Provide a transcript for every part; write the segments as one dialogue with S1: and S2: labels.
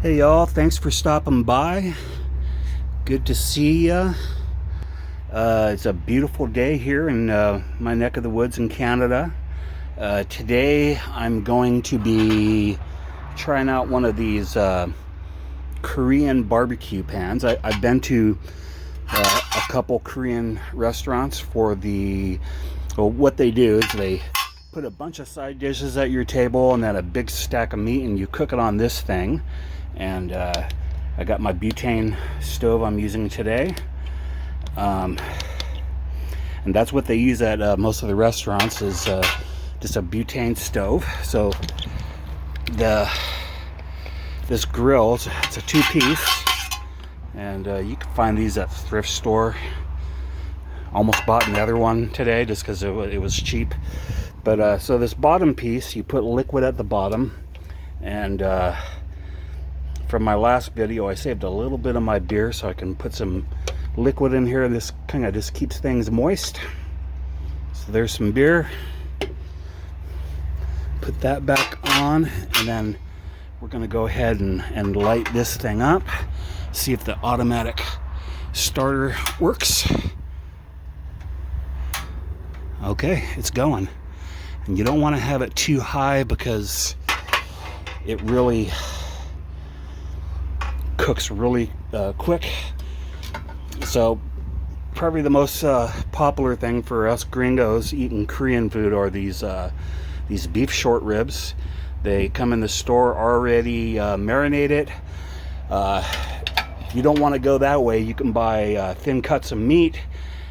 S1: Hey y'all, thanks for stopping by. Good to see ya. It's a beautiful day here in my neck of the woods in Canada. Today I'm going to be trying out one of these Korean barbecue pans. I've been to a couple Korean restaurants for what they do is they put a bunch of side dishes at your table and then a big stack of meat, and you cook it on this thing. And I got my butane stove I'm using today, and that's what they use at most of the restaurants, is just a butane stove. So this grill, it's a two-piece, and you can find these at the thrift store. Almost bought another one today just because it was cheap. But so this bottom piece, you put liquid at the bottom, and from my last video I saved a little bit of my beer so I can put some liquid in here, and this kind of just keeps things moist. So there's some beer. Put that back on, and then we're going to go ahead and light this thing up, see if the automatic starter works. Okay, it's going. And you don't want to have it too high because it really cooks really quick. So probably the most popular thing for us gringos eating Korean food are these beef short ribs. They come in the store already marinated. If you don't want to go that way, you can buy thin cuts of meat,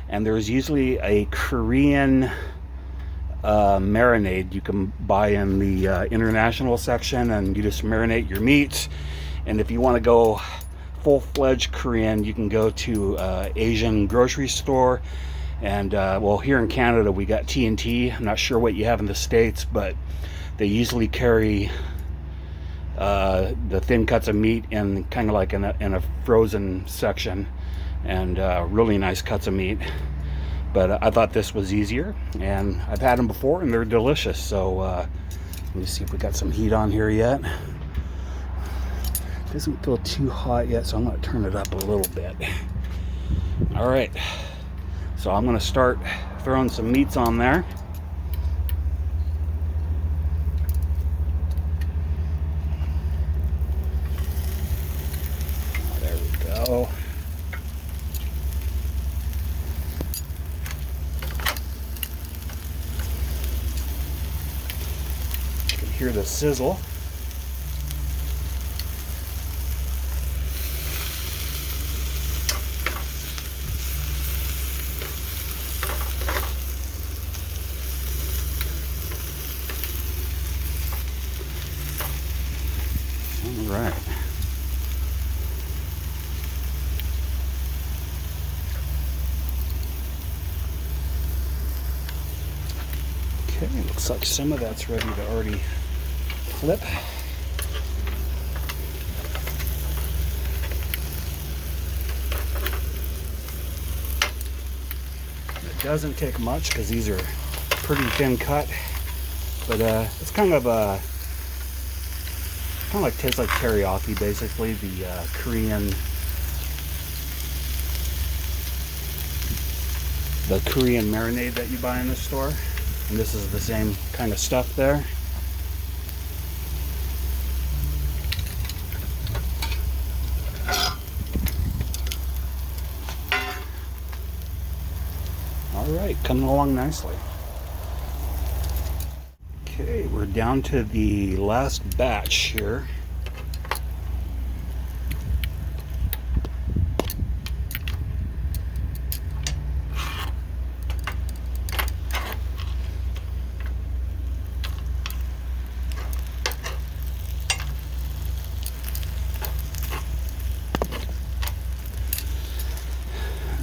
S1: and there's usually a Korean marinade you can buy in the international section, and you just marinate your meats. And if you want to go full-fledged Korean, you can go to Asian grocery store. And well, here in Canada we got T&T. I'm not sure what you have in the States, but they usually carry the thin cuts of meat in kind of like in a frozen section, and really nice cuts of meat. But I thought this was easier, and I've had them before and they're delicious. So let me see if we got some heat on here yet. Doesn't feel too hot yet, so I'm going to turn it up a little bit. All right, so I'm going to start throwing some meats on there. Oh, there we go. You can hear the sizzle. Right. Okay, looks like some of that's ready to already flip. It doesn't take much because these are pretty thin cut, but it's kind of like tastes like teriyaki, basically, the Korean marinade that you buy in the store. And this is the same kind of stuff there. All right, coming along nicely. Okay, we're down to the last batch here.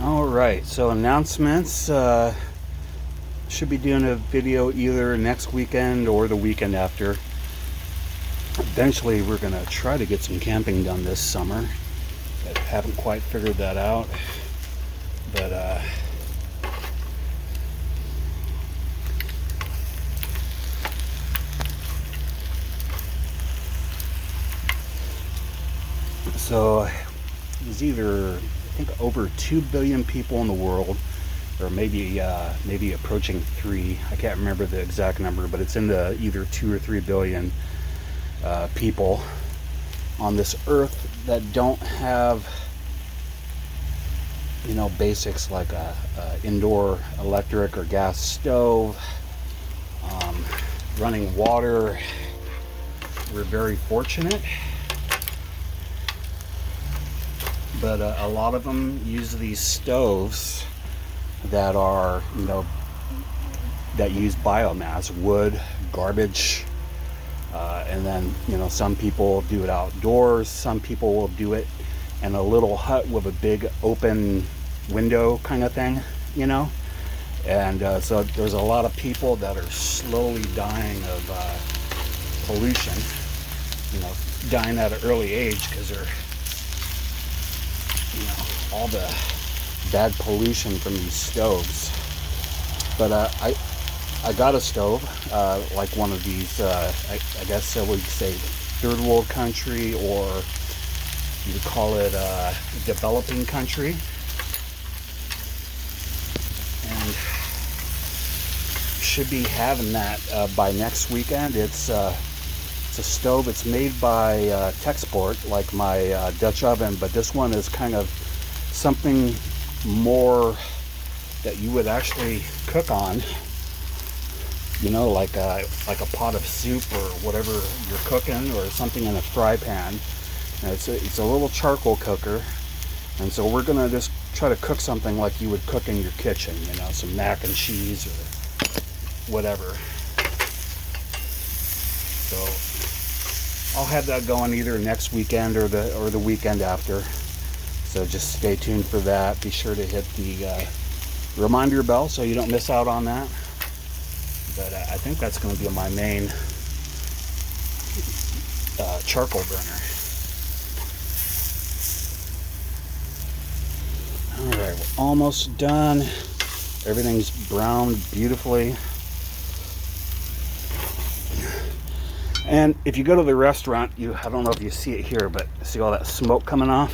S1: All right, so announcements. Should be doing a video either next weekend or the weekend after. Eventually we're going to try to get some camping done this summer. I haven't quite figured that out, but So there's either, I think, over 2 billion people in the world, or maybe approaching 3. I can't remember the exact number, but it's in the either 2 or 3 billion people on this earth that don't have, you know, basics like a indoor electric or gas stove, running water. We're very fortunate, but a lot of them use these stoves that are, you know, that use biomass, wood, garbage, and then, you know, some people do it outdoors, some people will do it in a little hut with a big open window kind of thing, you know. And so there's a lot of people that are slowly dying of pollution, you know, dying at an early age because they're, you know, all the bad pollution from these stoves. But I got a stove, like one of these, I guess we'd say third world country, or you would call it developing country. And should be having that by next weekend. It's a stove. It's made by Texport, like my Dutch oven, but this one is kind of something more that you would actually cook on, you know, like a pot of soup or whatever you're cooking, or something in a fry pan. And it's a little charcoal cooker, and so we're gonna just try to cook something like you would cook in your kitchen, you know, some mac and cheese or whatever. So I'll have that going either next weekend or the weekend after. So just stay tuned for that. Be sure to hit the reminder bell so you don't miss out on that. But I think that's going to be my main charcoal burner. Alright, we're almost done. Everything's browned beautifully. And if you go to the restaurant, I don't know if you see it here, but see all that smoke coming off?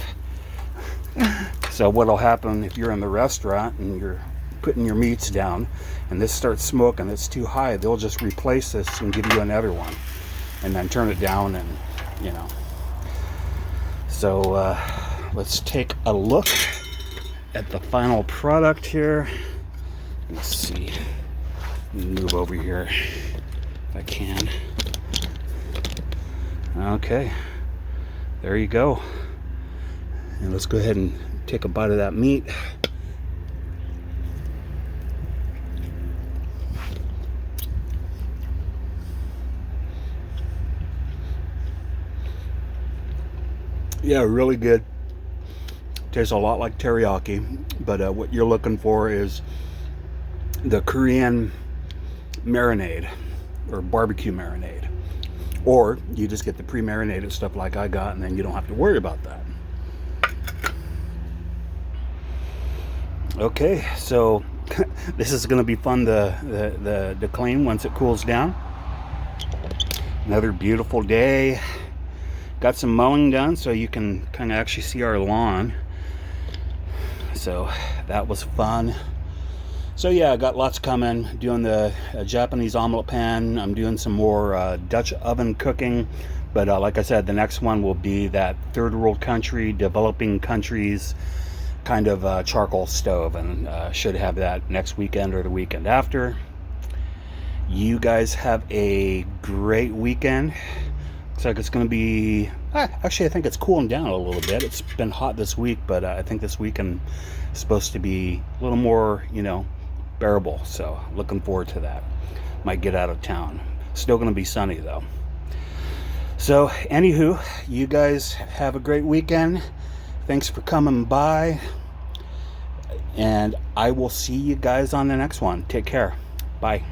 S1: So what'll happen if you're in the restaurant and you're putting your meats down and this starts smoking, it's too high, they'll just replace this and give you another one and then turn it down, and you know. So let's take a look at the final product here. Let's see, move over here if I can. Okay, there you go. And let's go ahead and take a bite of that meat. Yeah, really good. Tastes a lot like teriyaki, but what you're looking for is the Korean marinade or barbecue marinade, or you just get the pre-marinated stuff like I got, and then you don't have to worry about that. Okay, so this is going to be fun to clean once it cools down. Another beautiful day. Got some mowing done so you can kind of actually see our lawn. So that was fun. So yeah, I got lots coming. Doing the Japanese omelet pan. I'm doing some more Dutch oven cooking. But like I said, the next one will be that third world country, developing countries kind of charcoal stove, and should have that next weekend or the weekend after. You guys have a great weekend. Looks like it's going to be, actually I think it's cooling down a little bit. It's been hot this week, but I think this weekend is supposed to be a little more, you know, bearable. So looking forward to that. Might get out of town. Still going to be sunny though. So anywho, you guys have a great weekend. Thanks for coming by, and I will see you guys on the next one. Take care. Bye.